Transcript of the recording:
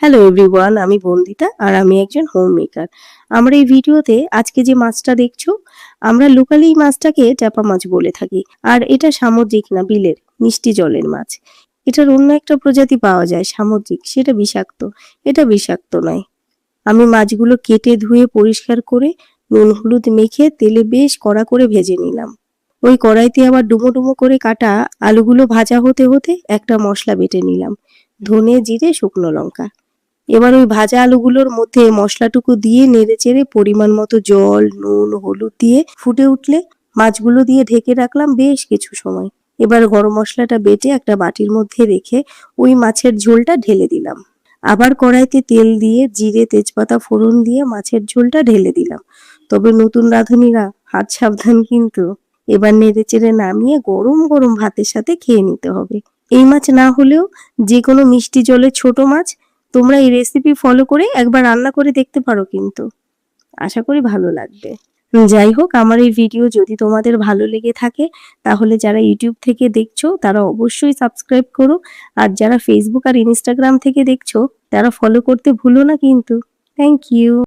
Hello everyone, আমি বন্দিতা আর আমি একজন হোম মেকার। আমরা এই ভিডিওতে আজকে যে মাছটা দেখছো, আমরা লোকালি এই মাছটাকে ট্যাপা মাছ বলে থাকি। আর এটা সামুদ্রিক না, বিলের মিষ্টি জলের মাছ। এটার অন্য একটা প্রজাতি পাওয়া যায় সামুদ্রিক, সেটা বিষাক্ত। এটা বিষাক্ত নয়। আমি মাছগুলো কেটে ধুয়ে পরিষ্কার করে নুন হলুদ মেখে তেলে বেশ কড়া করে ভেজে নিলাম। ওই কড়াইতে আবার ডুমো ডুমো করে কাটা আলুগুলো ভাজা হতে হতে একটা মশলা বেটে নিলাম। ধনে, জিরে, শুকনো লঙ্কা। এবার ওই ভাজা আলুগুলোর মধ্যে মশলাটুকু দিয়ে নেড়েচেড়ে পরিমাণ মতো জল, নুন, হলুদ দিয়ে ফুটে উঠলে মাছগুলো দিয়ে ঢেকে রাখলাম বেশ কিছু সময়। এবার গরম মশলাটা বেটে একটা বাটির মধ্যে রেখে ওই মাছের ঝোলটা ঢেলে দিলাম। আবার কড়াইতে তেল দিয়ে জিরে, তেজপাতা ফোড়ন দিয়ে মাছের ঝোলটা ঢেলে দিলাম। তবে নতুন রাঁধুনিরা হাত সাবধান কিন্তু। এবার নেড়েচেড়ে নামিয়ে গরম গরম ভাতের সাথে খেয়ে নিতে হবে। এই মাছ না হলেও যে কোনো মিষ্টি জলের ছোট মাছ তোমরা এই রেসিপি ফলো করে একবার রান্না করে দেখতে পারো কিন্তু। আশা করি ভালো লাগবে। যাই হোক, আমার এই ভিডিও যদি তোমাদের ভালো লেগে থাকে তাহলে যারা ইউটিউব থেকে দেখছো তারা অবশ্যই সাবস্ক্রাইব করো। আর যারা ফেসবুক আর ইনস্টাগ্রাম থেকে দেখছো তারা ফলো করতে ভুলো না কিন্তু। Thank you.